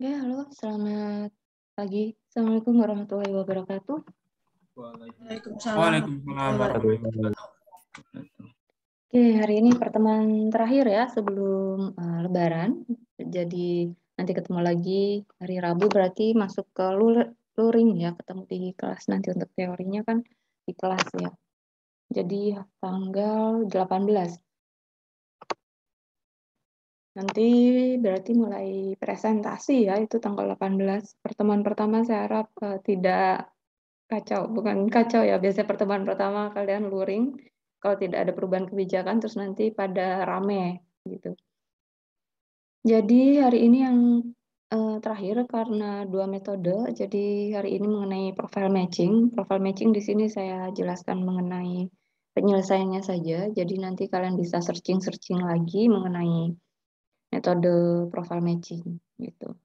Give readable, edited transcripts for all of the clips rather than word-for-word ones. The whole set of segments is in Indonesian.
Ya, halo, selamat pagi. Assalamualaikum warahmatullahi wabarakatuh. Waalaikumsalam Waalaikumsalam warahmatullahi wabarakatuh. warahmatullahi wabarakatuh. Oke, hari ini pertemuan terakhir ya sebelum Lebaran. Jadi nanti ketemu lagi hari Rabu, berarti masuk ke luring ya, ketemu di kelas nanti untuk teorinya kan di kelas ya. Jadi tanggal 18. Nanti berarti mulai presentasi ya, itu tanggal 18. Pertemuan pertama saya harap tidak kacau, bukan kacau ya, biasanya pertemuan pertama kalian luring, kalau tidak ada perubahan kebijakan, terus nanti pada rame, gitu. Jadi hari ini yang terakhir karena 2 metode, jadi hari ini mengenai profile matching. Profile matching di sini saya jelaskan mengenai penyelesaiannya saja, jadi nanti kalian bisa searching-searching lagi mengenai metode profile matching, gitu.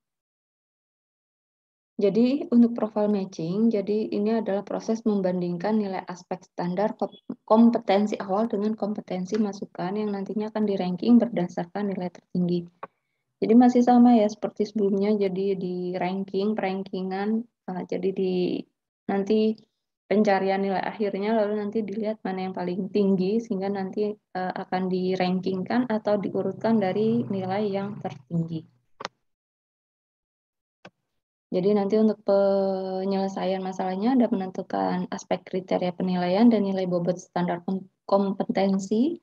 Jadi untuk profile matching, jadi ini adalah proses membandingkan nilai aspek standar kompetensi awal dengan kompetensi masukan yang nantinya akan di-ranking berdasarkan nilai tertinggi. Jadi masih sama ya seperti sebelumnya, jadi di rankingan, jadi di nanti pencarian nilai akhirnya, lalu nanti dilihat mana yang paling tinggi sehingga nanti akan di-rankingkan atau diurutkan dari nilai yang tertinggi. Jadi nanti untuk penyelesaian masalahnya ada menentukan aspek kriteria penilaian dan nilai bobot standar kompetensi.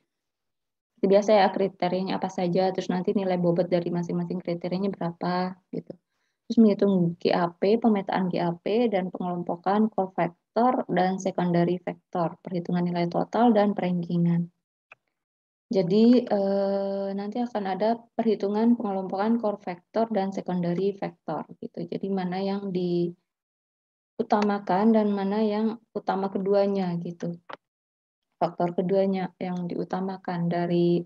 Seperti biasa ya, kriterianya apa saja, terus nanti nilai bobot dari masing-masing kriterianya berapa gitu. Terus menghitung GAP, pemetaan GAP, dan pengelompokan core factor dan secondary factor, perhitungan nilai total dan perankingan. Jadi nanti akan ada perhitungan pengelompokan core factor dan secondary factor gitu. Jadi mana yang diutamakan dan mana yang utama keduanya gitu. Faktor keduanya yang diutamakan dari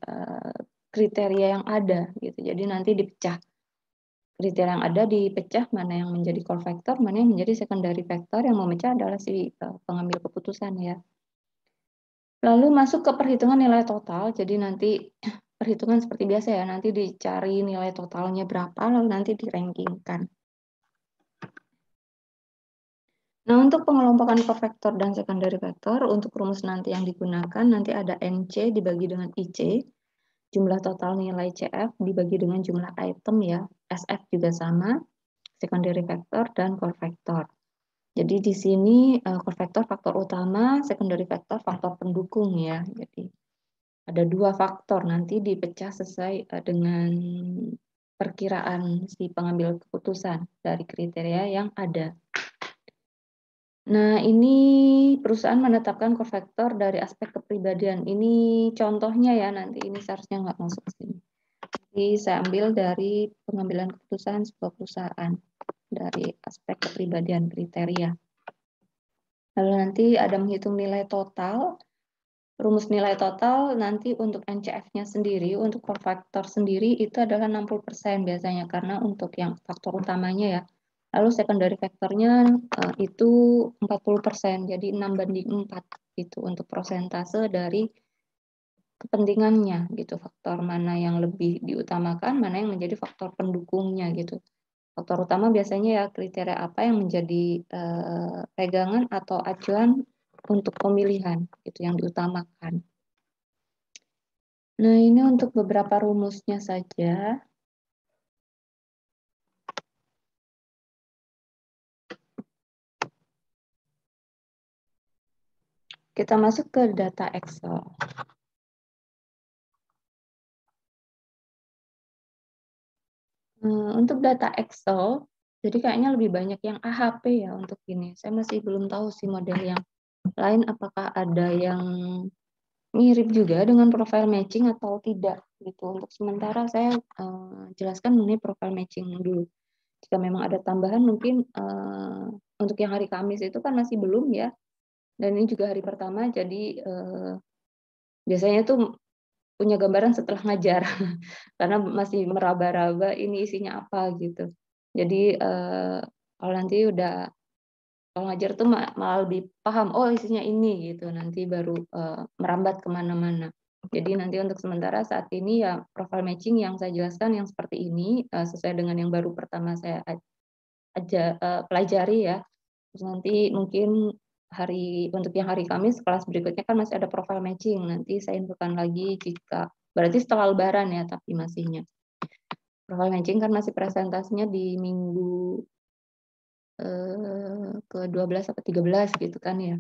kriteria yang ada gitu. Jadi nanti dipecah. Kriteria yang ada dipecah mana yang menjadi core factor, mana yang menjadi secondary factor, yang memecah adalah si pengambil keputusan ya. Lalu masuk ke perhitungan nilai total, jadi nanti perhitungan seperti biasa ya, nanti dicari nilai totalnya berapa, lalu nanti di-rankingkan. Nah, untuk pengelompokan core factor dan secondary factor, untuk rumus nanti yang digunakan, nanti ada NC dibagi dengan IC, jumlah total nilai CF dibagi dengan jumlah item ya, SF juga sama, secondary factor, dan core factor. Jadi di sini core factor faktor utama, secondary factor faktor pendukung ya, jadi ada 2 faktor, nanti dipecah sesuai dengan perkiraan si pengambil keputusan dari kriteria yang ada. Nah, ini perusahaan menetapkan core factor dari aspek kepribadian. Ini contohnya ya, nanti ini seharusnya nggak masuk ke sini. Jadi saya ambil dari pengambilan keputusan sebuah perusahaan dari aspek kepribadian kriteria. Lalu nanti ada menghitung nilai total. Rumus nilai total nanti untuk NCF-nya sendiri, untuk core factor sendiri itu adalah 60% biasanya, karena untuk yang faktor utamanya ya. Lalu secondary factornya itu 40%, jadi 6:4 gitu untuk persentase dari kepentingannya gitu, faktor mana yang lebih diutamakan, mana yang menjadi faktor pendukungnya gitu. Faktor utama biasanya ya kriteria apa yang menjadi pegangan atau acuan untuk pemilihan itu yang diutamakan. Nah, ini untuk beberapa rumusnya saja. Kita masuk ke data Excel. Untuk data Excel, jadi kayaknya lebih banyak yang AHP ya untuk ini. Saya masih belum tahu sih model yang lain, apakah ada yang mirip juga dengan profile matching atau tidak gitu. Untuk sementara saya jelaskan mengenai profile matching dulu. Jika memang ada tambahan mungkin untuk yang hari Kamis itu kan masih belum ya. Dan ini juga hari pertama, jadi biasanya tuh punya gambaran setelah ngajar karena masih meraba-raba ini isinya apa gitu. Jadi kalau nanti udah kalau ngajar tuh malah lebih paham, oh isinya ini gitu, nanti baru merambat kemana-mana. Jadi nanti untuk sementara saat ini ya profile matching yang saya jelaskan yang seperti ini sesuai dengan yang baru pertama saya pelajari ya. Terus nanti mungkin untuk yang hari Kamis kelas berikutnya kan masih ada profile matching. Nanti saya infokan lagi jika berarti setelah Lebaran ya, tapi masihnya. Profile matching kan masih presentasinya di minggu ke-12 atau 13 gitu kan ya.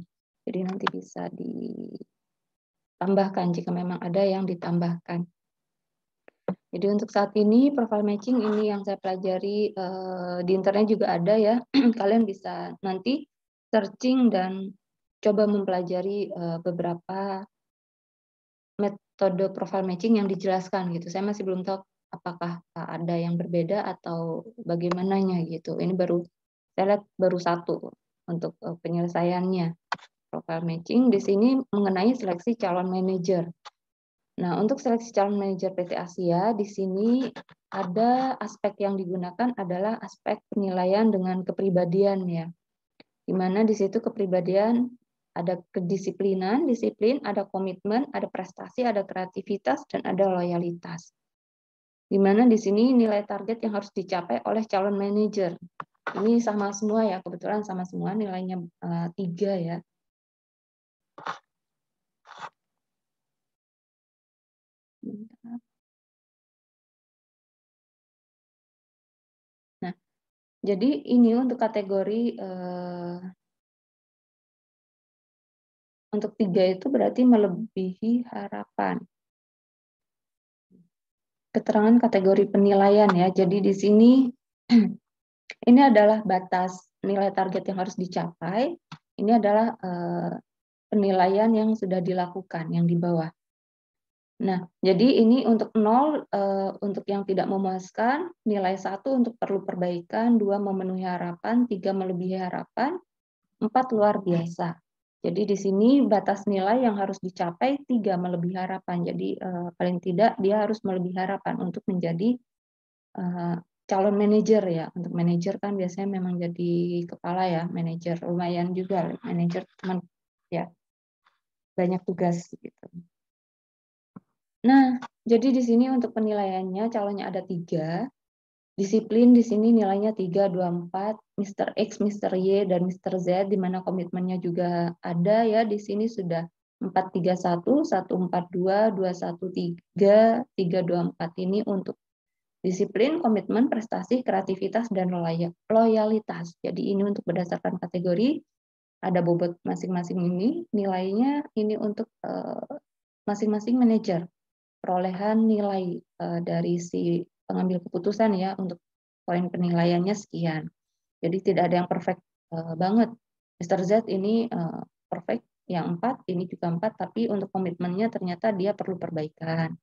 Jadi nanti bisa ditambahkan jika memang ada yang ditambahkan. Jadi untuk saat ini profile matching ini yang saya pelajari di internet juga ada ya. Kalian bisa nanti searching dan coba mempelajari beberapa metode profile matching yang dijelaskan gitu. Saya masih belum tahu apakah ada yang berbeda atau bagaimananya gitu. Ini saya lihat baru satu untuk penyelesaiannya. Profile matching di sini mengenai seleksi calon manajer. Nah, untuk seleksi calon manajer PT Asia, di sini ada aspek yang digunakan adalah aspek penilaian dengan kepribadian ya. Di mana di situ kepribadian ada disiplin, ada komitmen, ada prestasi, ada kreativitas, dan ada loyalitas. Di mana di sini nilai target yang harus dicapai oleh calon manajer. Ini sama semua ya, kebetulan sama semua nilainya 3 ya. Nah, jadi ini untuk kategori untuk 3 itu berarti melebihi harapan. Keterangan kategori penilaian ya. Jadi di sini ini adalah batas nilai target yang harus dicapai. Ini adalah penilaian yang sudah dilakukan yang di bawah. Nah, jadi ini untuk 0 untuk yang tidak memuaskan, nilai 1 untuk perlu perbaikan, 2 memenuhi harapan, 3 melebihi harapan, 4 luar biasa. Jadi di sini batas nilai yang harus dicapai 3 melebihi harapan. Jadi paling tidak dia harus melebihi harapan untuk menjadi calon manajer ya. Untuk manajer kan biasanya memang jadi kepala ya, manajer lumayan juga, manajer teman ya banyak tugas gitu. Nah, jadi di sini untuk penilaiannya calonnya ada 3. Disiplin di sini nilainya 3, 2, 4, Mr. X, Mr. Y, dan Mr. Z, di mana komitmennya juga ada ya, di sini sudah 431, 142, 213, 324 ini untuk disiplin, komitmen, prestasi, kreativitas, dan loyalitas. Jadi ini untuk berdasarkan kategori, ada bobot masing-masing ini, nilainya ini untuk masing-masing manajer. Perolehan nilai dari si pengambil keputusan ya untuk poin penilaiannya sekian. Jadi tidak ada yang perfect banget. Mr. Z ini perfect, yang 4 ini juga 4, tapi untuk komitmennya ternyata dia perlu perbaikan.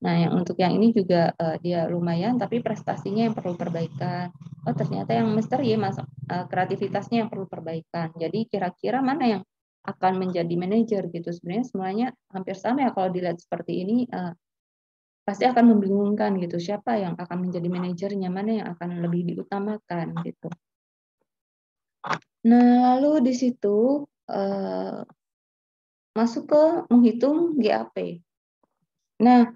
Nah, yang untuk yang ini juga dia lumayan, tapi prestasinya yang perlu perbaikan. Oh, ternyata yang Mr. Y kreativitasnya yang perlu perbaikan. Jadi kira-kira mana yang akan menjadi manajer gitu. Sebenarnya semuanya hampir sama ya kalau dilihat seperti ini. Pasti akan membingungkan gitu, siapa yang akan menjadi manajernya, mana yang akan lebih diutamakan gitu. Nah, lalu di situ masuk ke menghitung GAP. Nah,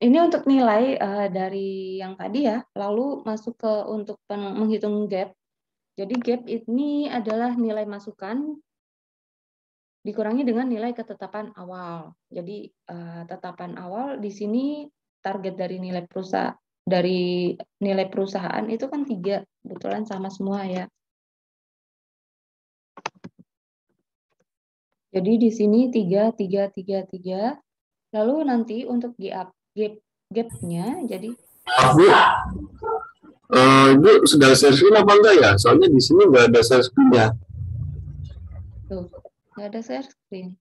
ini untuk nilai dari yang tadi ya, lalu masuk ke untuk menghitung gap. Jadi gap ini adalah nilai masukan dikurangi dengan nilai ketetapan awal. Jadi tetapan awal di sini target dari nilai perusahaan itu kan 3, kebetulan sama semua ya. Jadi di sini 3, 3, 3, 3. Lalu nanti untuk gap-nya jadi Bu, Ibu sudah share screen apa enggak ya? Soalnya di sini nggak ada share screen ya. tuh, nggak ada share screen.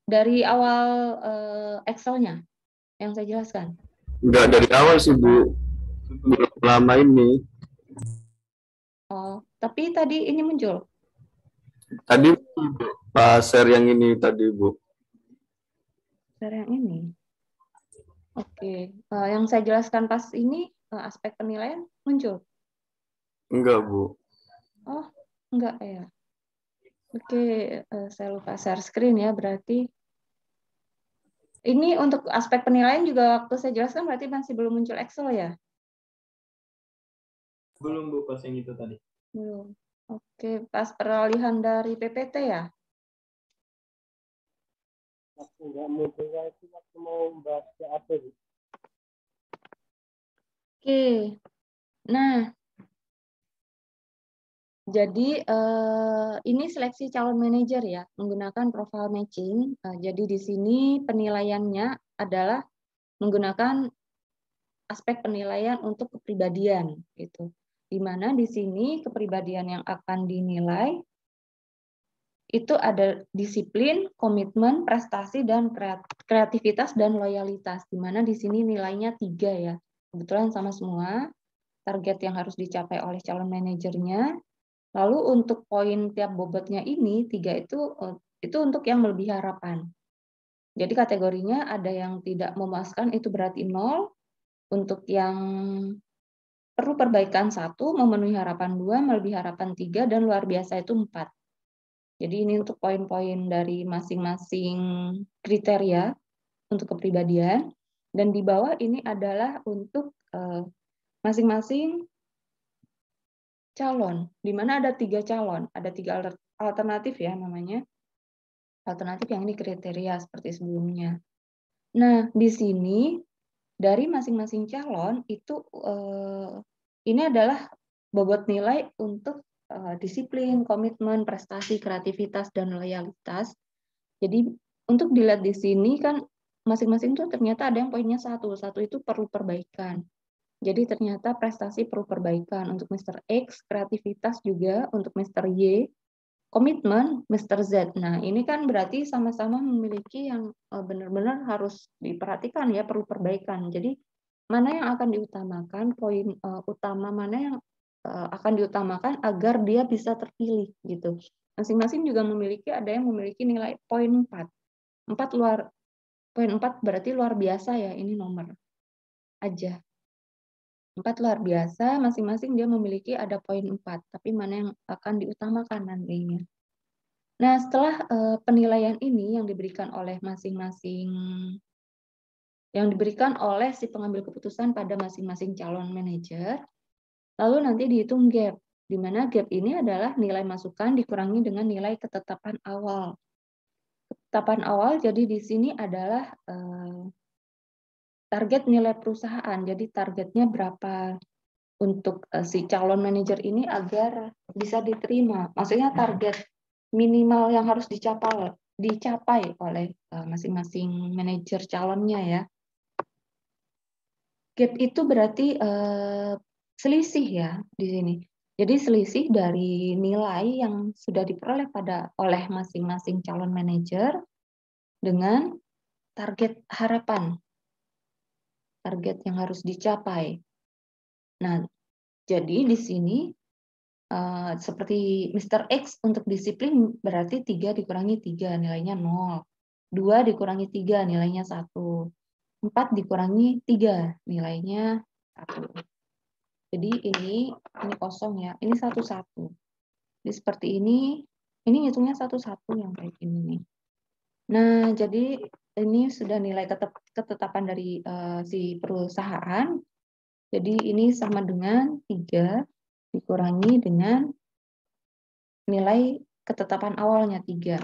Dari awal Excel-nya yang saya jelaskan. Nggak dari awal sih Bu, belum lama ini. Oh, tapi tadi ini muncul. Tadi pas share yang ini tadi Bu. Share yang ini. Oke, yang saya jelaskan pas ini aspek penilaian muncul. Enggak Bu. Oh, enggak ya. Oke, saya lupa share screen ya, berarti ini untuk aspek penilaian juga waktu saya jelaskan berarti masih belum muncul Excel ya? Belum Bu, pas yang itu tadi. Belum. Oke, pas peralihan dari PPT ya? Nggak muncul itu waktu mau bahas CAP. Oke, nah jadi ini seleksi calon manajer ya, menggunakan profile matching. Jadi di sini penilaiannya adalah menggunakan aspek penilaian untuk kepribadian gitu. Di mana di sini kepribadian yang akan dinilai itu ada disiplin, komitmen, prestasi, dan kreativitas dan loyalitas. Di mana di sini nilainya 3 ya. Kebetulan sama semua target yang harus dicapai oleh calon manajernya. Lalu untuk poin tiap bobotnya ini 3 itu untuk yang melebihi harapan. Jadi kategorinya ada yang tidak memuaskan itu berarti 0, untuk yang perlu perbaikan 1, memenuhi harapan 2, melebihi harapan 3, dan luar biasa itu 4. Jadi ini untuk poin-poin dari masing-masing kriteria untuk kepribadian. Dan di bawah ini adalah untuk masing-masing calon, di mana ada 3 calon, ada 3 alternatif ya namanya. Alternatif yang ini kriteria seperti sebelumnya. Nah, di sini dari masing-masing calon itu ini adalah bobot nilai untuk disiplin, komitmen, prestasi, kreativitas, dan loyalitas. Jadi untuk dilihat di sini kan masing-masing tuh ternyata ada yang poinnya 1 itu perlu perbaikan. Jadi ternyata prestasi perlu perbaikan untuk Mr. X, kreativitas juga untuk Mr. Y, komitmen Mr. Z. Nah, ini kan berarti sama-sama memiliki yang benar-benar harus diperhatikan ya, perlu perbaikan. Jadi mana yang akan diutamakan, poin utama mana yang akan diutamakan agar dia bisa terpilih gitu. Masing-masing juga ada yang memiliki nilai poin 4. Poin 4 berarti luar biasa ya, ini nomor aja. 4 luar biasa, masing-masing dia memiliki ada poin 4, tapi mana yang akan diutamakan nantinya. Nah, setelah penilaian ini yang diberikan oleh si pengambil keputusan pada masing-masing calon manajer, lalu nanti dihitung gap, di mana gap ini adalah nilai masukan dikurangi dengan nilai ketetapan awal. Ketetapan awal jadi di sini adalah target nilai perusahaan. Jadi targetnya berapa untuk si calon manajer ini agar bisa diterima. Maksudnya target minimal yang harus dicapai oleh masing-masing manajer calonnya ya. Gap itu berarti selisih ya di sini. Jadi selisih dari nilai yang sudah diperoleh oleh masing-masing calon manajer dengan target harapan. Target yang harus dicapai. Nah, jadi di sini seperti Mr. X untuk disiplin berarti 3 dikurangi 3 nilainya 0. 2 dikurangi 3 nilainya 1. 4 dikurangi 3 nilainya 1. Jadi ini kosong ya. Ini 1-1. Jadi seperti ini ngitungnya 1-1 yang kayak ini nih. Nah, jadi ini sudah nilai ketetapan dari si perusahaan. Jadi ini sama dengan 3 dikurangi dengan nilai ketetapan awalnya 3.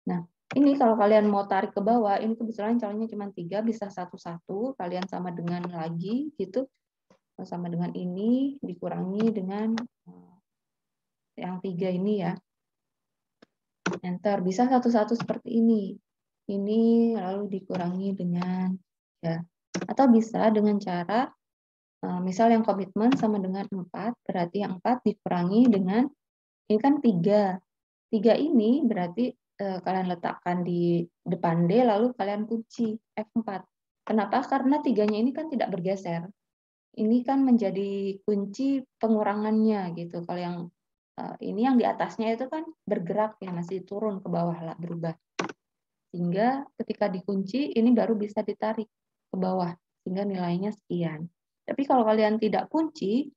Nah, ini kalau kalian mau tarik ke bawah, ini kebetulan calonnya cuma 3, bisa 1-1, kalian sama dengan lagi, gitu. Sama dengan ini, dikurangi dengan yang 3 ini ya. Enter, bisa 1-1 seperti ini. Ini lalu dikurangi dengan, ya. Atau bisa dengan cara, misal yang komitmen sama dengan 4, berarti yang 4 dikurangi dengan, ini kan 3. 3 ini berarti kalian letakkan di depan D, lalu kalian kunci F4. Kenapa? Karena 3-nya ini kan tidak bergeser. Ini kan menjadi kunci pengurangannya gitu. Kalau yang ini yang di atasnya itu kan bergerak ya, masih turun ke bawah lah, berubah. Sehingga ketika dikunci, ini baru bisa ditarik ke bawah, sehingga nilainya sekian. Tapi kalau kalian tidak kunci,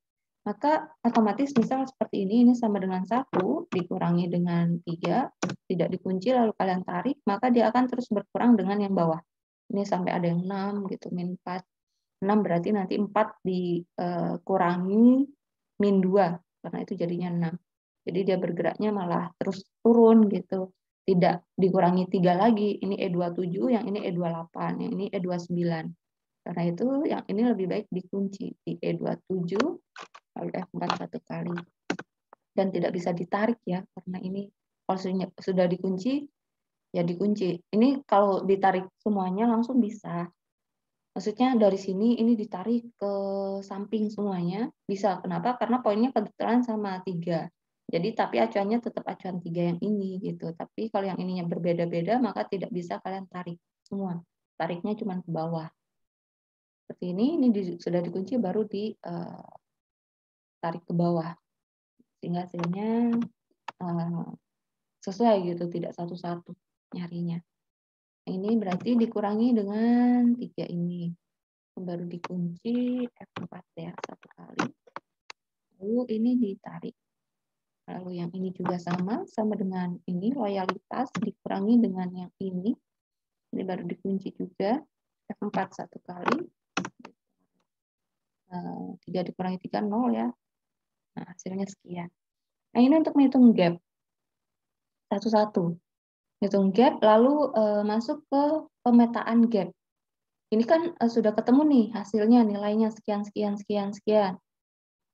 maka otomatis misal seperti ini sama dengan 1 dikurangi dengan 3, tidak dikunci lalu kalian tarik, maka dia akan terus berkurang dengan yang bawah. Ini sampai ada yang 6 gitu, min 4. 6 berarti nanti 4 dikurangi min 2, karena itu jadinya 6. Jadi dia bergeraknya malah terus turun gitu. Tidak dikurangi 3 lagi, ini E27, yang ini E28, yang ini E29. Karena itu yang ini lebih baik dikunci di E27 lalu F4 satu kali. Dan tidak bisa ditarik ya, karena ini kalau sudah dikunci, ya dikunci. Ini kalau ditarik semuanya langsung bisa. Maksudnya dari sini ini ditarik ke samping semuanya, bisa. Kenapa? Karena poinnya kebetulan sama 3. Jadi tapi acuannya tetap acuan 3 yang ini gitu. Tapi kalau yang ininya berbeda-beda, maka tidak bisa kalian tarik semua. Tariknya cuma ke bawah. Seperti ini sudah dikunci baru ditarik ke bawah. Sehingga hasilnya sesuai gitu, tidak satu-satu nyarinya. Ini berarti dikurangi dengan 3 ini. Baru dikunci F4 ya, satu kali. Lalu ini ditarik. Lalu yang ini juga sama dengan ini, loyalitas dikurangi dengan yang ini. Ini baru dikunci juga, F4 satu kali. 3 dikurangi 3, 0 ya. Nah, hasilnya sekian. Nah, ini untuk menghitung gap. Satu-satu. Hitung gap, lalu masuk ke pemetaan gap. Ini kan sudah ketemu nih hasilnya, nilainya sekian, sekian, sekian, sekian.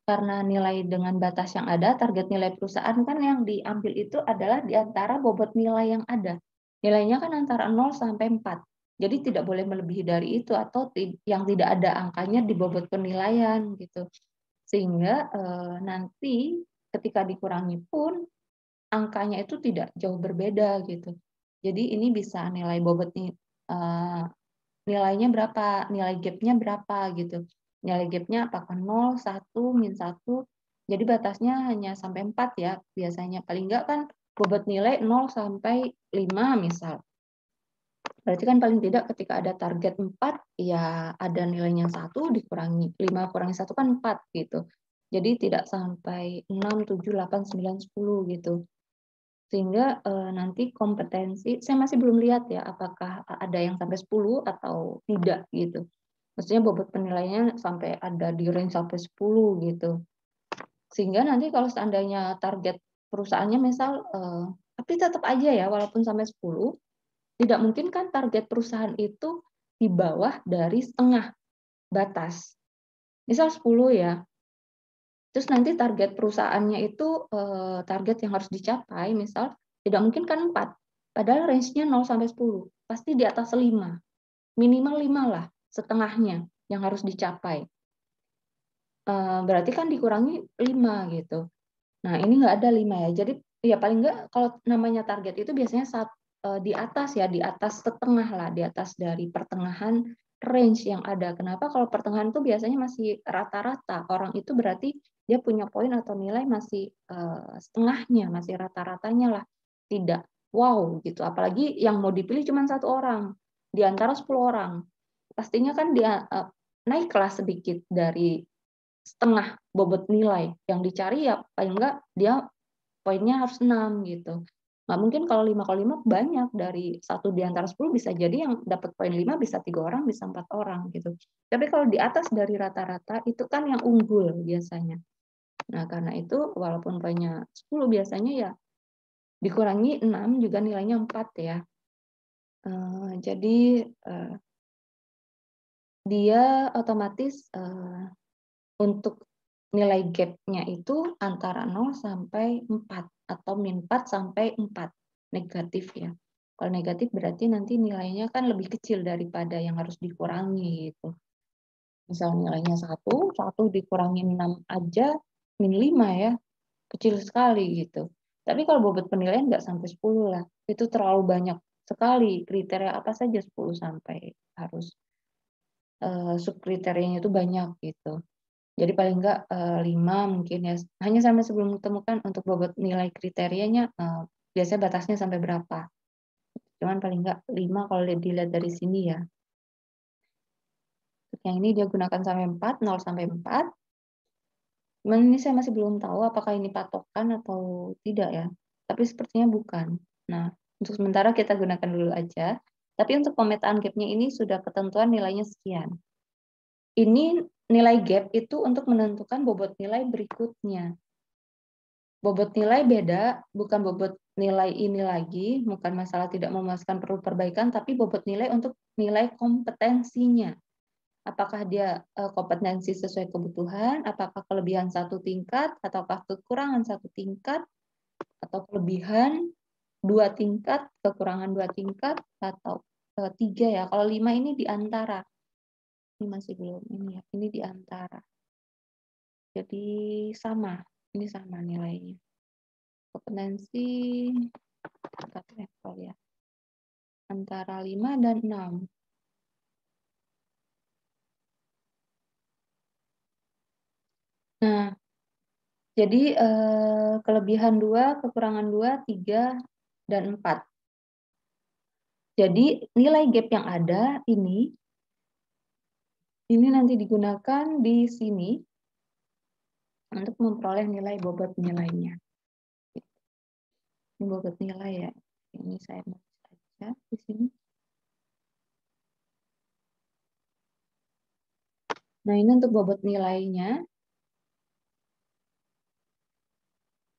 Karena nilai dengan batas yang ada, target nilai perusahaan kan yang diambil itu adalah di antara bobot nilai yang ada. Nilainya kan antara 0 sampai 4. Jadi tidak boleh melebihi dari itu atau yang tidak ada angkanya di bobot penilaian gitu. Sehingga nanti ketika dikurangi pun angkanya itu tidak jauh berbeda gitu. Jadi ini bisa nilai bobot nilainya berapa, nilai gapnya berapa gitu. Nilai gapnya apakah 0, 1, min 1. Jadi batasnya hanya sampai 4 ya biasanya. Paling enggak kan bobot nilai 0 sampai 5 misal. Berarti kan paling tidak ketika ada target 4, ya ada nilainya 1 dikurangi 5 kurangi 1 kan 4 gitu. Jadi tidak sampai 6, 7, 8, 9, 10 gitu. Sehingga nanti kompetensi, saya masih belum lihat ya apakah ada yang sampai 10 atau tidak gitu. Maksudnya bobot penilaiannya sampai ada di range sampai 10 gitu. Sehingga nanti kalau seandainya target perusahaannya misal, tapi tetap aja ya walaupun sampai 10, tidak mungkin kan target perusahaan itu di bawah dari setengah batas. Misal 10 ya, terus nanti target perusahaannya itu target yang harus dicapai, misal tidak mungkin kan 4, padahal range-nya 0 sampai 10, pasti di atas 5, minimal 5 lah, setengahnya yang harus dicapai. Berarti kan dikurangi 5 gitu. Nah ini nggak ada 5 ya, jadi ya paling nggak kalau namanya target itu biasanya di atas ya, di atas setengah lah, di atas dari pertengahan range yang ada. Kenapa? Kalau pertengahan itu biasanya masih rata-rata. Orang itu berarti dia punya poin atau nilai masih setengahnya, masih rata-ratanya lah. Tidak wow gitu. Apalagi yang mau dipilih cuma 1 orang di antara 10 orang. Pastinya kan dia naiklah sedikit dari setengah bobot nilai. Yang dicari ya paling enggak dia poinnya harus 6 gitu. Nggak mungkin kalau 5 kali 5 banyak, dari 1 di antara 10 bisa jadi yang dapat poin 5 bisa 3 orang, bisa 4 orang gitu. Tapi kalau di atas dari rata-rata itu kan yang unggul biasanya. Nah, karena itu walaupun poinnya 10 biasanya ya dikurangi 6 juga nilainya 4 ya. Jadi dia otomatis untuk nilai gap-nya itu antara 0 sampai 4 atau min 4 sampai 4 negatif ya. Kalau negatif berarti nanti nilainya kan lebih kecil daripada yang harus dikurangi gitu. Misal nilainya 1 dikurangi 6 aja min 5 ya, kecil sekali gitu. Tapi kalau bobot penilaian nggak sampai 10 lah, itu terlalu banyak sekali. Kriteria apa saja 10 sampai harus subkriterianya itu banyak gitu. Jadi paling enggak 5 mungkin ya. Hanya sampai sebelum ditemukan untuk bobot nilai kriterianya biasanya batasnya sampai berapa. Cuman paling enggak 5 kalau dilihat dari sini ya. Yang ini dia gunakan sampai 4, 0 sampai 4. Cuman ini saya masih belum tahu apakah ini patokan atau tidak ya. Tapi sepertinya bukan. Nah, untuk sementara kita gunakan dulu aja. Tapi untuk pemetaan gap-nya ini sudah ketentuan nilainya sekian. Ini nilai gap itu untuk menentukan bobot nilai berikutnya. Bobot nilai beda, bukan bobot nilai ini lagi, bukan masalah tidak memuaskan perlu perbaikan, tapi bobot nilai untuk nilai kompetensinya. Apakah dia kompetensi sesuai kebutuhan, apakah kelebihan 1 tingkat, ataukah kekurangan 1 tingkat, atau kelebihan 2 tingkat, kekurangan 2 tingkat, atau 3 ya. Kalau 5 ini di antara. Ini masih belum ini ya, ini di antara. Jadi sama, ini sama nilainya. Kompetensi tingkat level ya. Antara 5 dan 6. Nah, jadi kelebihan 2, kekurangan 2, 3, dan 4. Jadi nilai gap yang ada ini nanti digunakan di sini untuk memperoleh nilai bobot nilainya. Ini bobot nilai ya. Ini saya nulis aja di sini. Nah, ini untuk bobot nilainya.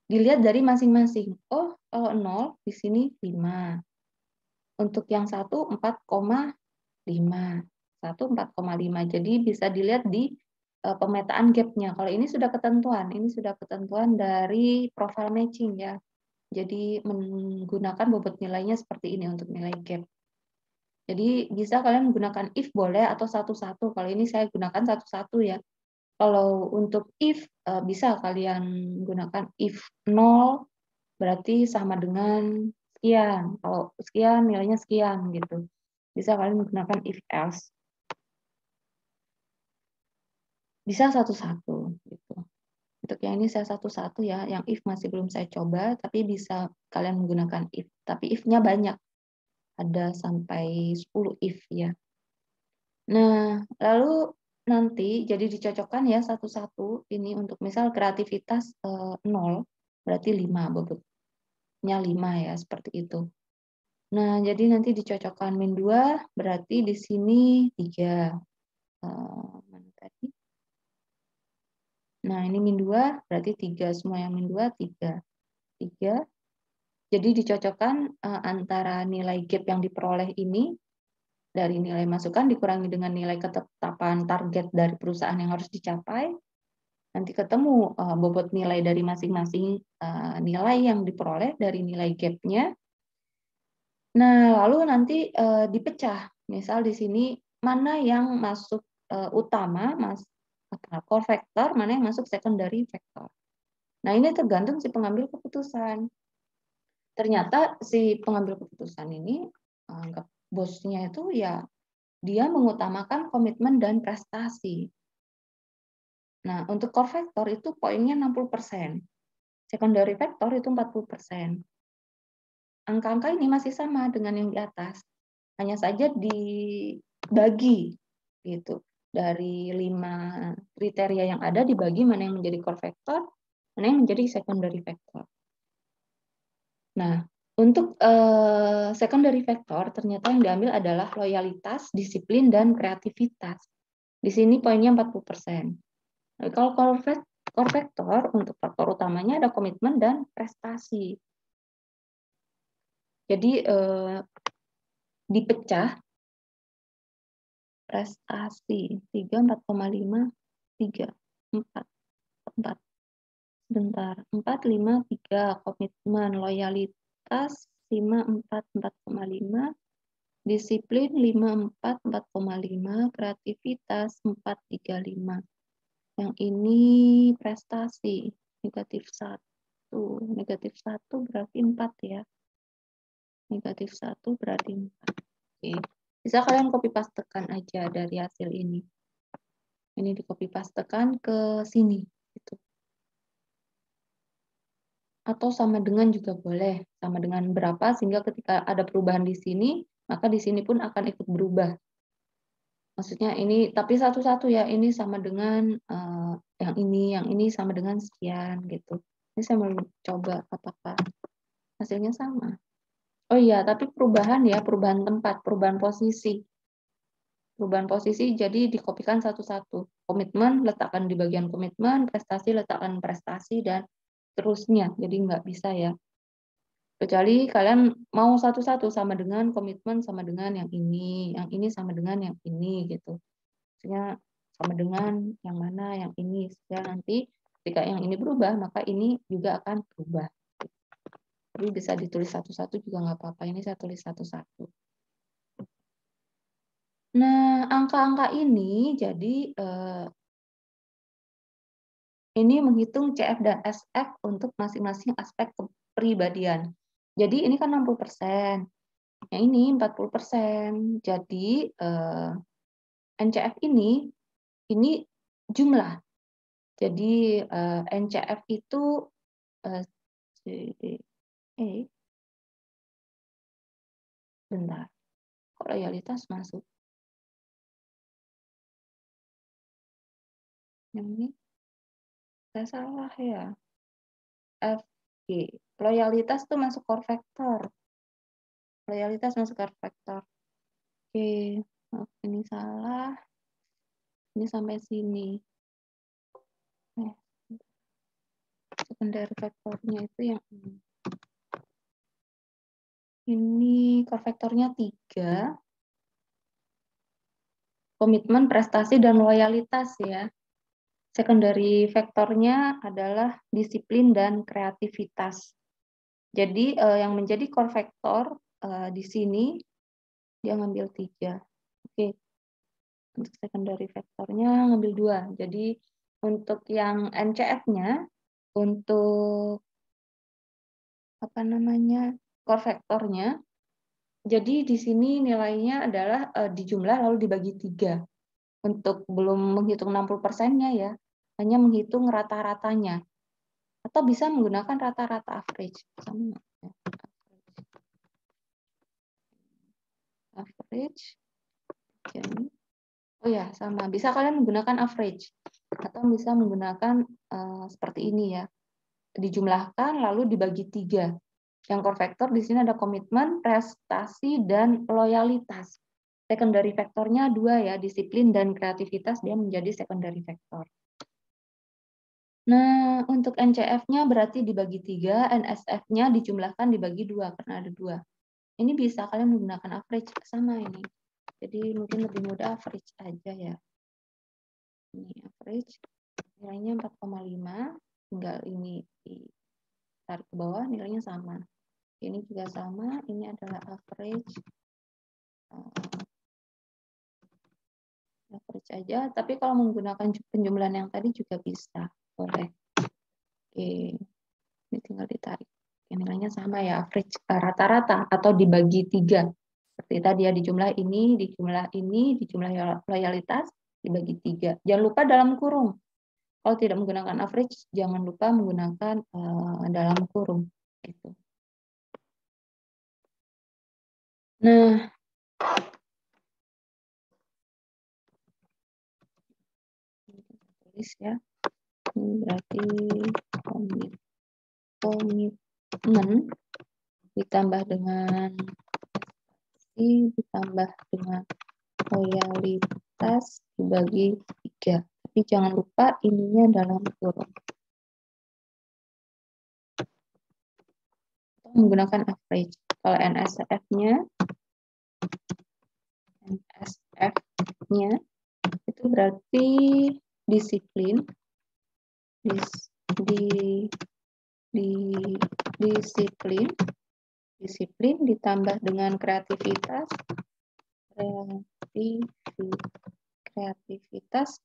Dilihat dari masing-masing. Oh, kalau 0 di sini 5. Untuk yang 1 4,5. 1 4,5. Jadi bisa dilihat di pemetaan gap-nya. Kalau ini sudah ketentuan dari profile matching ya. Jadi menggunakan bobot nilainya seperti ini untuk nilai gap. Jadi bisa kalian menggunakan if boleh atau satu-satu. Kalau ini saya gunakan satu-satu ya. Kalau untuk if bisa kalian gunakan if 0 berarti sama dengan sekian. Kalau sekian nilainya sekian gitu. Bisa kalian menggunakan if else. Bisa satu-satu gitu. Untuk yang ini saya satu-satu ya, yang if masih belum saya coba, tapi bisa kalian menggunakan if. Tapi if-nya banyak, ada sampai 10 if ya. Nah, lalu nanti jadi dicocokkan ya satu-satu ini untuk misal kreativitas 0, berarti 5 bobotnya 5 ya, seperti itu. Nah, jadi nanti dicocokkan min 2, berarti di sini 3. Mana tadi? Nah, ini min 2, berarti 3. Semua yang min 2, 3. 3. Jadi dicocokkan antara nilai gap yang diperoleh ini, dari nilai masukan dikurangi dengan nilai ketetapan target dari perusahaan yang harus dicapai, nanti ketemu bobot nilai dari masing-masing nilai yang diperoleh dari nilai gap-nya. Nah, lalu nanti dipecah. Misal di sini mana yang masuk utama, core factor, mana yang masuk secondary factor. Nah, ini tergantung si pengambil keputusan. Ternyata si pengambil keputusan ini, bosnya itu ya dia mengutamakan komitmen dan prestasi. Nah, untuk core factor itu poinnya 60%. Secondary factor itu 40%. Angka-angka ini masih sama dengan yang di atas. Hanya saja dibagi gitu. Dari 5 kriteria yang ada dibagi mana yang menjadi core factor, mana yang menjadi secondary factor. Nah, untuk secondary factor ternyata yang diambil adalah loyalitas, disiplin, dan kreativitas. Di sini poinnya 40%. Nah, kalau core factor untuk faktor utamanya ada komitmen dan prestasi. Jadi dipecah prestasi 3, 4,5, 3, 4, sebentar, 4, 5, 3, komitmen, loyalitas 5, 4, 4,5, disiplin 5, 4, 4,5, kreativitas 4, 3, 5. Yang ini prestasi, negatif 1. Negatif 1 berarti 4 ya. Negatif 1 berarti 4. Oke. Bisa kalian copy pastekan aja dari hasil ini. Ini di copy pastekan ke sini. Gitu. Atau sama dengan juga boleh. Sama dengan berapa, sehingga ketika ada perubahan di sini, maka di sini pun akan ikut berubah. Maksudnya ini, tapi satu-satu ya, ini sama dengan yang ini sama dengan sekian gitu. Ini saya mau coba apakah hasilnya sama. Oh iya, tapi perubahan ya, perubahan tempat, perubahan posisi. Perubahan posisi jadi dikopikan satu-satu. Komitmen letakkan di bagian komitmen, prestasi letakkan prestasi, dan seterusnya. Jadi nggak bisa ya. Kecuali kalian mau satu-satu sama dengan komitmen sama dengan yang ini sama dengan yang ini gitu. Maksudnya sama dengan yang mana, yang ini. Sehingga nanti ketika yang ini berubah, maka ini juga akan berubah. Tapi bisa ditulis satu-satu juga nggak apa-apa. Ini saya tulis satu-satu. Nah, angka-angka ini jadi ini menghitung CF dan SF untuk masing-masing aspek kepribadian. Jadi ini kan 60%. Yang ini 40%. Jadi NCF ini jumlah. Jadi NCF itu bentar. Kok loyalitas masuk? Yang ini saya salah ya. FG. Loyalitas tuh masuk core factor. Loyalitas masuk core factor. Oke, maaf, ini salah. Ini sampai sini. Secondary factornya itu yang ini. Ini core factornya 3. Komitmen, prestasi, dan loyalitas ya. Secondary factornya adalah disiplin dan kreativitas. Jadi yang menjadi core factor di sini dia ngambil 3. Oke. Untuk secondary factornya ngambil 2. Jadi untuk yang NCF-nya, untuk apa namanya core factornya, jadi di sini nilainya adalah dijumlah lalu dibagi 3. Untuk belum menghitung 60%-nya ya, hanya menghitung rata-ratanya. Atau bisa menggunakan rata-rata average. Sama. Average. Jadi, oh ya, sama. Bisa kalian menggunakan average. Atau bisa menggunakan seperti ini ya. Dijumlahkan lalu dibagi 3. Yang core factor di sini ada komitmen, prestasi, dan loyalitas. Secondary factornya 2 ya, disiplin dan kreativitas dia menjadi secondary factor. Nah, untuk NCF-nya berarti dibagi 3, NSF-nya dijumlahkan dibagi 2 karena ada 2. Ini bisa kalian menggunakan average sama ini. Jadi mungkin lebih mudah average aja ya. Ini average, nilainya 4,5, tinggal ini ditarik ke bawah, nilainya sama. Ini juga sama, ini adalah average. Average aja, tapi kalau menggunakan penjumlahan yang tadi juga bisa, boleh. Oke, ini tinggal ditarik. Nilainya sama ya, average rata-rata atau dibagi 3. Seperti tadi ya, dijumlah ini, dijumlah loyalitas, dibagi 3. Jangan lupa dalam kurung. Kalau tidak menggunakan average, jangan lupa menggunakan dalam kurung. Gitu. Nah, tulis ya. Ini berarti komitmen ditambah dengan ditambah dengan loyalitas dibagi 3. Tapi jangan lupa ininya dalam kurung. Atau menggunakan average. Kalau NSF-nya itu berarti disiplin, disiplin ditambah dengan kreativitas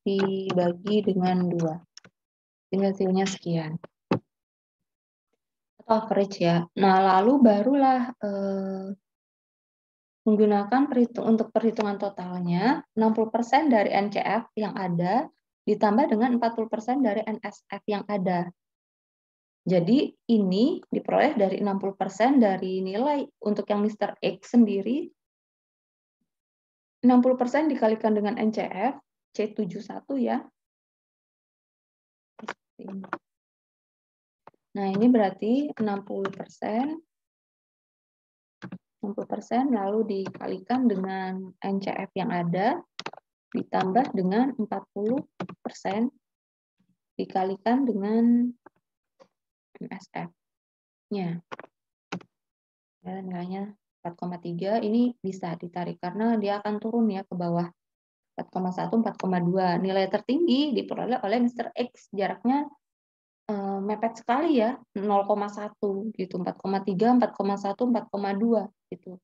dibagi dengan 2. Tinggal hasilnya sekian. Atau average ya. Nah, lalu barulah menggunakan untuk perhitungan totalnya 60% dari NCF yang ada ditambah dengan 40% dari NSF yang ada. Jadi ini diperoleh dari 60% dari nilai untuk yang Mr. X sendiri 60% dikalikan dengan NCF, C71 ya. Nah, ini berarti 60%, 60% lalu dikalikan dengan NCF yang ada, ditambah dengan 40% dikalikan dengan MSF-nya. Ya, nilainya 4,3, ini bisa ditarik karena dia akan turun ya ke bawah. 4,1, 4,2. Nilai tertinggi diperoleh oleh Mr. X, jaraknya mepet sekali ya, 0,1 gitu, 4,3, 4,1, 4,2 gitu.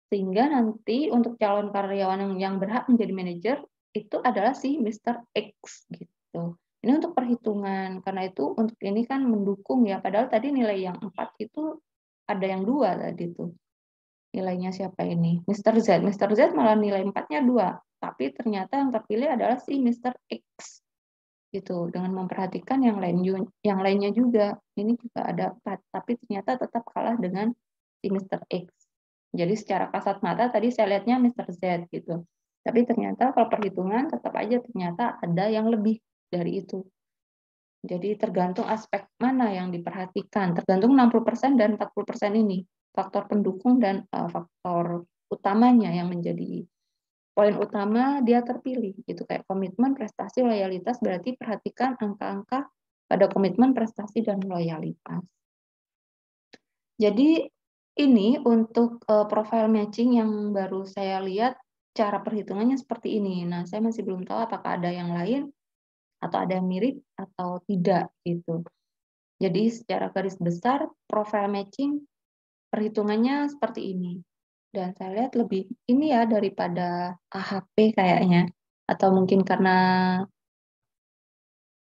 Sehingga nanti untuk calon karyawan yang berhak menjadi manajer itu adalah si Mr. X gitu. Ini untuk perhitungan, karena itu untuk ini kan mendukung ya, padahal tadi nilai yang 4 itu ada yang 2 tadi tuh. Nilainya siapa ini? Mr. Z. Mr. Z malah nilai 4-nya 2, tapi ternyata yang terpilih adalah si Mr. X. Gitu, dengan memperhatikan yang lainnya juga. Ini juga ada 4, tapi ternyata tetap kalah dengan si Mr. X. Jadi secara kasat mata tadi saya lihatnya Mr. Z gitu. Tapi ternyata kalau perhitungan tetap aja ternyata ada yang lebih dari itu. Jadi tergantung aspek mana yang diperhatikan, tergantung 60% dan 40% ini. Faktor pendukung dan faktor utamanya yang menjadi poin utama dia terpilih gitu, kayak komitmen, prestasi, loyalitas, berarti perhatikan angka-angka pada komitmen, prestasi, dan loyalitas. Jadi ini untuk profile matching yang baru saya lihat cara perhitungannya seperti ini. Nah, saya masih belum tahu apakah ada yang lain atau ada yang mirip atau tidak gitu. Jadi secara garis besar profile matching perhitungannya seperti ini. Dan saya lihat lebih ini ya daripada AHP kayaknya. Atau mungkin karena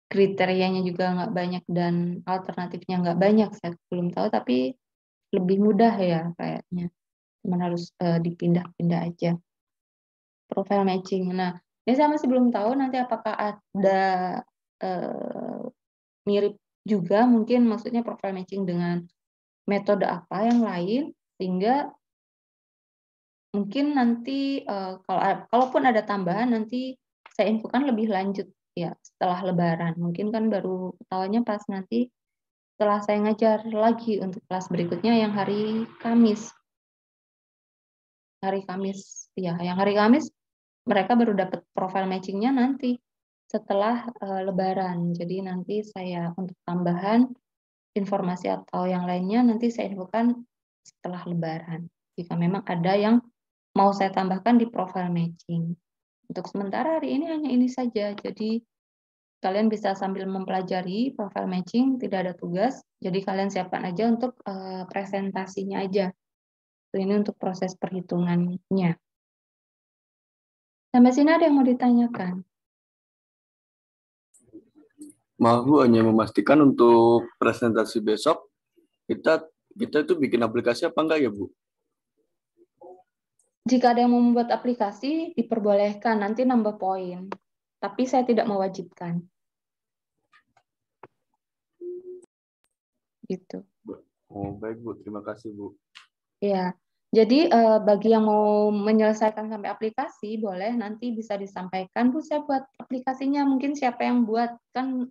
kriterianya juga nggak banyak dan alternatifnya nggak banyak. Saya belum tahu, tapi lebih mudah ya kayaknya. Cuman harus dipindah-pindah aja. Profile matching. Nah, ini saya masih belum tahu nanti apakah ada mirip juga mungkin maksudnya profile matching dengan metode apa yang lain, sehingga mungkin nanti kalaupun ada tambahan nanti saya infokan lebih lanjut ya setelah Lebaran. Mungkin kan baru ketahuannya pas nanti setelah saya ngajar lagi untuk kelas berikutnya yang hari Kamis. Hari Kamis, ya, yang hari Kamis mereka baru dapat profile matchingnya nanti setelah Lebaran. Jadi nanti saya untuk tambahan informasi atau yang lainnya nanti saya infokan setelah Lebaran. Jika memang ada yang mau saya tambahkan di profile matching. Untuk sementara hari ini hanya ini saja. Jadi kalian bisa sambil mempelajari profile matching, tidak ada tugas. Jadi kalian siapkan aja untuk presentasinya aja. Ini untuk proses perhitungannya. Sampai sini ada yang mau ditanyakan? Maaf Bu, hanya memastikan untuk presentasi besok kita itu bikin aplikasi apa enggak ya Bu? Jika ada yang mau membuat aplikasi, diperbolehkan nanti nambah poin. Tapi saya tidak mewajibkan. Gitu. Oh baik Bu, terima kasih Bu. Ya, jadi bagi yang mau menyelesaikan sampai aplikasi, boleh nanti bisa disampaikan, Bu, saya buat aplikasinya. Mungkin siapa yang buat, kan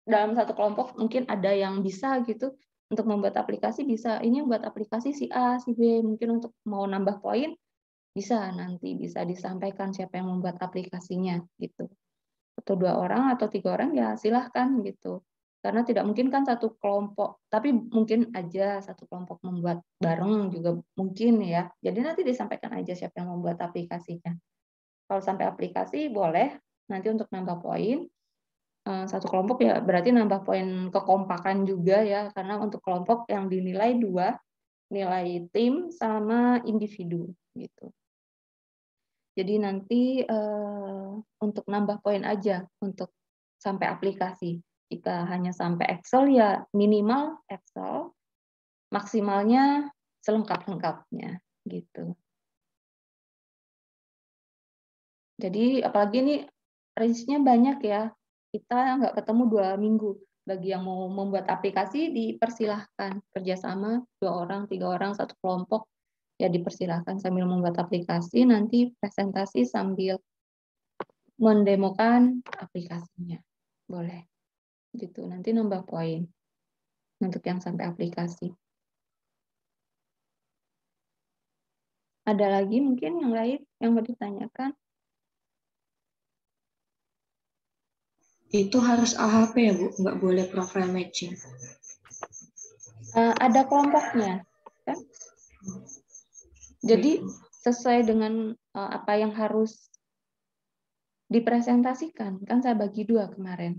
dalam satu kelompok mungkin ada yang bisa gitu, untuk membuat aplikasi bisa. Ini buat aplikasi si A, si B, mungkin untuk mau nambah poin, bisa nanti bisa disampaikan siapa yang membuat aplikasinya gitu. Atau 2 orang atau 3 orang ya silahkan gitu. Karena tidak mungkin kan satu kelompok, tapi mungkin aja satu kelompok membuat bareng juga mungkin ya. Jadi nanti disampaikan aja siapa yang membuat aplikasinya. Kalau sampai aplikasi boleh nanti untuk nambah poin. Satu kelompok ya berarti nambah poin kekompakan juga ya, karena untuk kelompok yang dinilai 2, nilai tim sama individu gitu. Jadi nanti untuk nambah poin aja untuk sampai aplikasi. Jika hanya sampai Excel ya minimal Excel, maksimalnya selengkap-lengkapnya gitu. Jadi apalagi ini range-nya banyak ya. Kita nggak ketemu 2 minggu. Bagi yang mau membuat aplikasi dipersilahkan kerjasama 2 orang, 3 orang, satu kelompok. ya dipersilahkan sambil membuat aplikasi, nanti presentasi sambil mendemokan aplikasinya. Boleh. Gitu. Nanti nambah poin untuk yang sampai aplikasi. Ada lagi mungkin yang lain yang mau ditanyakan? Itu harus AHP ya Bu, nggak boleh profile matching. Ada kelompoknya. Kan? Jadi sesuai dengan apa yang harus dipresentasikan. Kan saya bagi 2 kemarin.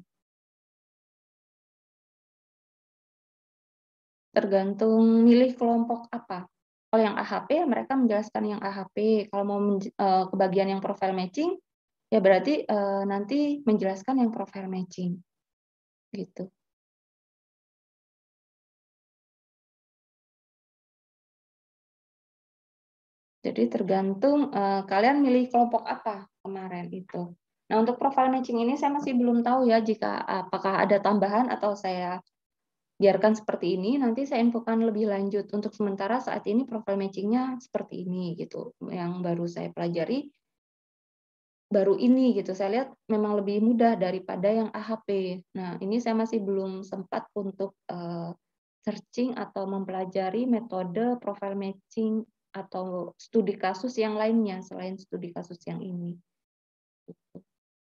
Tergantung milih kelompok apa. Kalau yang AHP, mereka menjelaskan yang AHP. Kalau mau kebagian yang profile matching, ya berarti nanti menjelaskan yang profile matching. Gitu. Jadi tergantung kalian milih kelompok apa kemarin itu. Nah, untuk profile matching ini saya masih belum tahu ya jika apakah ada tambahan atau saya biarkan seperti ini, nanti saya infokan lebih lanjut. Untuk sementara saat ini profile matching-nya seperti ini gitu. Yang baru saya pelajari baru ini gitu. Saya lihat memang lebih mudah daripada yang AHP. Nah, ini saya masih belum sempat untuk searching atau mempelajari metode profile matching atau studi kasus yang lainnya selain studi kasus yang ini.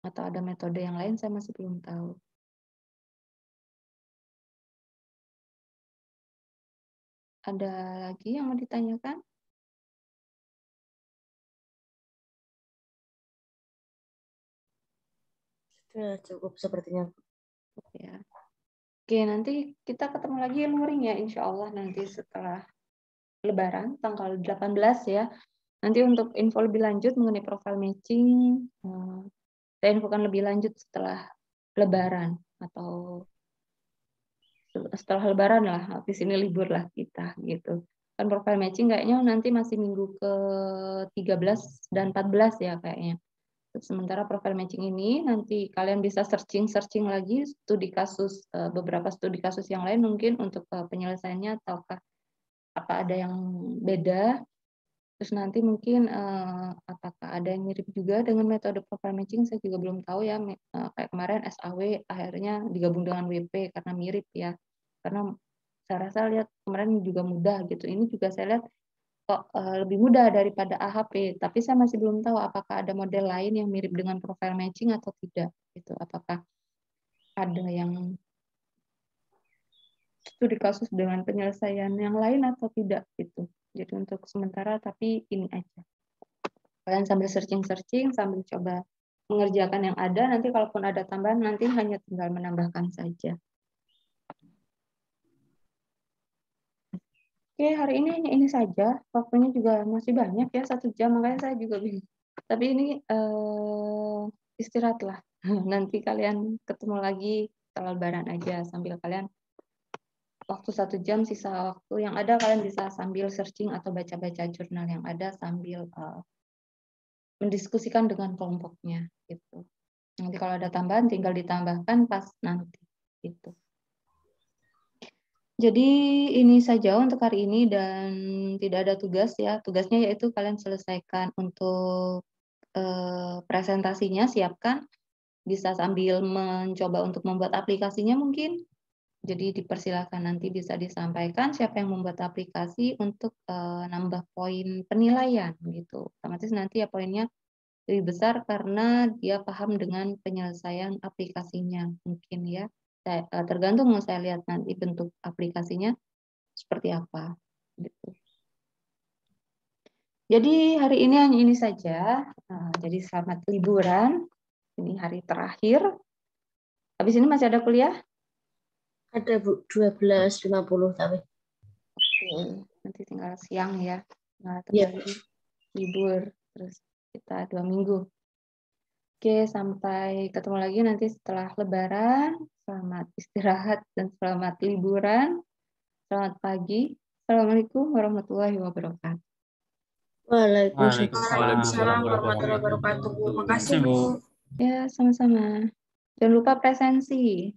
Atau ada metode yang lain saya masih belum tahu. Ada lagi yang mau ditanyakan? Sudah cukup sepertinya. Ya. Oke, nanti kita ketemu lagi luring ya, insya Allah nanti setelah Lebaran, tanggal 18 ya. Nanti untuk info lebih lanjut mengenai profile matching, saya infokan lebih lanjut setelah Lebaran atau setelah Lebaran lah, habis ini libur lah kita gitu. Kan profile matching kayaknya nanti masih minggu ke-13 dan 14 ya kayaknya. Sementara profile matching ini nanti kalian bisa searching lagi studi kasus, beberapa studi kasus yang lain mungkin untuk penyelesaiannya ataukah apa ada yang beda. Terus nanti mungkin apakah ada yang mirip juga dengan metode profile matching, saya juga belum tahu ya. Kayak kemarin SAW akhirnya digabung dengan WP karena mirip ya. Karena saya rasa lihat kemarin juga mudah gitu. Ini juga saya lihat kok lebih mudah daripada AHP. Tapi saya masih belum tahu apakah ada model lain yang mirip dengan profile matching atau tidak. Gitu. Apakah ada yang studi kasus dengan penyelesaian yang lain atau tidak gitu. Jadi untuk sementara tapi ini aja. Kalian sambil searching, sambil coba mengerjakan yang ada, nanti kalaupun ada tambahan, nanti hanya tinggal menambahkan saja. Oke, hari ini hanya ini saja. Waktunya juga masih banyak ya, 1 jam, makanya saya juga bingung. Tapi ini istirahatlah. Nanti kalian ketemu lagi setelah Lebaran aja, sambil kalian waktu 1 jam, sisa waktu yang ada kalian bisa sambil searching atau baca-baca jurnal yang ada sambil mendiskusikan dengan kelompoknya gitu. Nanti kalau ada tambahan tinggal ditambahkan pas nanti gitu. Jadi ini saja untuk hari ini dan tidak ada tugas ya. Tugasnya yaitu kalian selesaikan untuk presentasinya, siapkan. Bisa sambil mencoba untuk membuat aplikasinya mungkin. Jadi dipersilakan nanti bisa disampaikan siapa yang membuat aplikasi untuk nambah poin penilaian gitu. Otomatis nanti ya poinnya lebih besar karena dia paham dengan penyelesaian aplikasinya mungkin ya. Tergantung mau saya lihat nanti bentuk aplikasinya seperti apa. Gitu. Jadi hari ini hanya ini saja. Jadi selamat liburan. Ini hari terakhir. Habis ini masih ada kuliah? Ada Bu, 12.50 tapi. Oke, nanti tinggal siang ya. Nah, Ya. libur. Terus kita 2 minggu. Oke, sampai ketemu lagi nanti setelah Lebaran. Selamat istirahat dan selamat liburan. Selamat pagi. Assalamualaikum warahmatullahi wabarakatuh. Waalaikumsalam warahmatullahi wabarakatuh. Makasih Bu. Ya, sama-sama. Jangan lupa presensi.